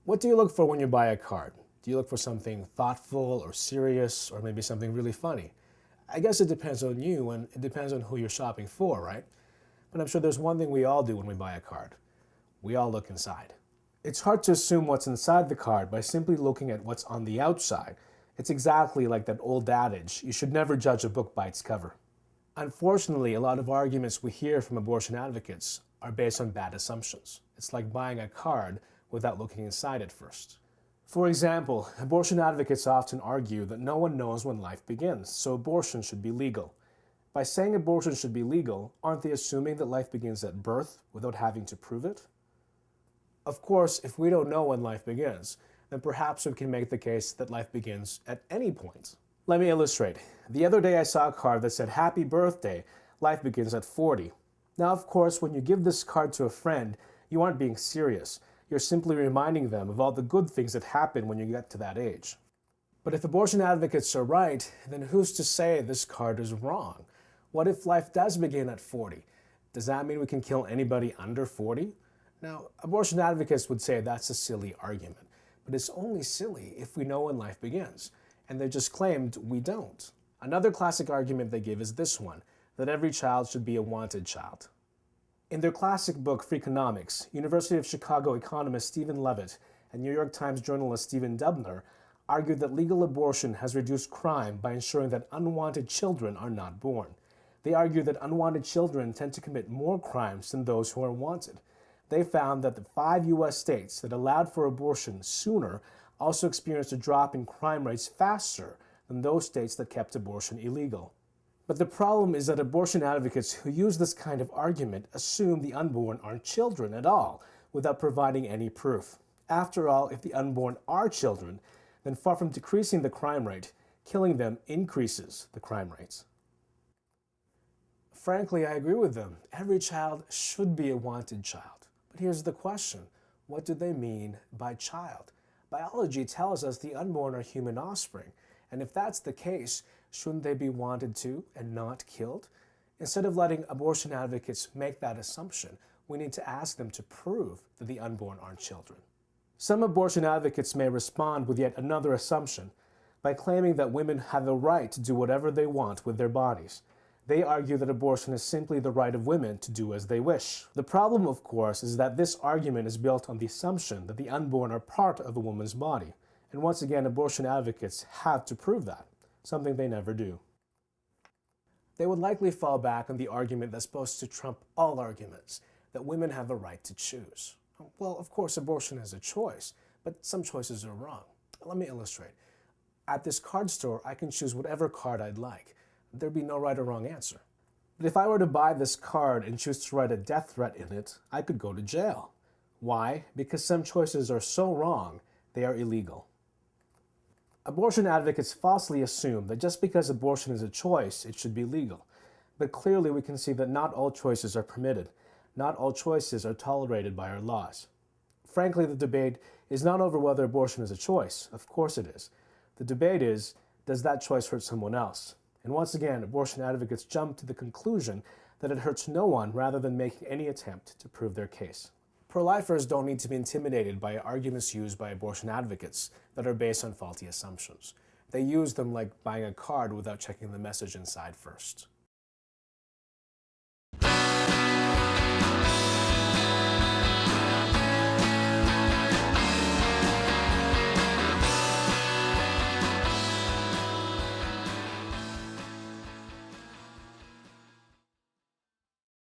What do you look for when you buy a card? Do you look for something thoughtful or serious or maybe something really funny? I guess it depends on you and it depends on who you're shopping for, right? But I'm sure there's one thing we all do when we buy a card. We all look inside. It's hard to assume what's inside the card by simply looking at what's on the outside. It's exactly like that old adage, you should never judge a book by its cover. Unfortunately, a lot of arguments we hear from abortion advocates are based on bad assumptions. It's like buying a card without looking inside it first. For example, abortion advocates often argue that no one knows when life begins, so abortion should be legal. By saying abortion should be legal, aren't they assuming that life begins at birth without having to prove it? Of course, if we don't know when life begins, then perhaps we can make the case that life begins at any point. Let me illustrate. The other day I saw a card that said, "Happy birthday, life begins at 40. Now, of course, when you give this card to a friend, you aren't being serious. You're simply reminding them of all the good things that happen when you get to that age. But if abortion advocates are right, then who's to say this card is wrong? What if life does begin at 40? Does that mean we can kill anybody under 40? Now, abortion advocates would say that's a silly argument, but it's only silly if we know when life begins, and they just claimed we don't. Another classic argument they give is this one, that every child should be a wanted child. In their classic book, Freakonomics, University of Chicago economist Stephen Levitt and New York Times journalist Stephen Dubner argued that legal abortion has reduced crime by ensuring that unwanted children are not born. They argue that unwanted children tend to commit more crimes than those who are wanted. They found that the 5 U.S. states that allowed for abortion sooner also experienced a drop in crime rates faster than those states that kept abortion illegal. But the problem is that abortion advocates who use this kind of argument assume the unborn aren't children at all, without providing any proof. After all, if the unborn are children, then far from decreasing the crime rate, killing them increases the crime rates. Frankly, I agree with them. Every child should be a wanted child. But here's the question. What do they mean by child? Biology tells us the unborn are human offspring. And if that's the case, shouldn't they be wanted too and not killed? Instead of letting abortion advocates make that assumption, we need to ask them to prove that the unborn aren't children. Some abortion advocates may respond with yet another assumption by claiming that women have the right to do whatever they want with their bodies. They argue that abortion is simply the right of women to do as they wish. The problem, of course, is that this argument is built on the assumption that the unborn are part of a woman's body. And once again, abortion advocates have to prove that, something they never do. They would likely fall back on the argument that's supposed to trump all arguments, that women have a right to choose. Well, of course, abortion is a choice, but some choices are wrong. Let me illustrate. At this card store, I can choose whatever card I'd like. There'd be no right or wrong answer. But if I were to buy this card and choose to write a death threat in it, I could go to jail. Why? Because some choices are so wrong, they are illegal. Abortion advocates falsely assume that just because abortion is a choice, it should be legal. But clearly we can see that not all choices are permitted. Not all choices are tolerated by our laws. Frankly, the debate is not over whether abortion is a choice. Of course it is. The debate is, does that choice hurt someone else? And once again, abortion advocates jump to the conclusion that it hurts no one rather than making any attempt to prove their case. Pro-lifers don't need to be intimidated by arguments used by abortion advocates that are based on faulty assumptions. They use them like buying a card without checking the message inside first.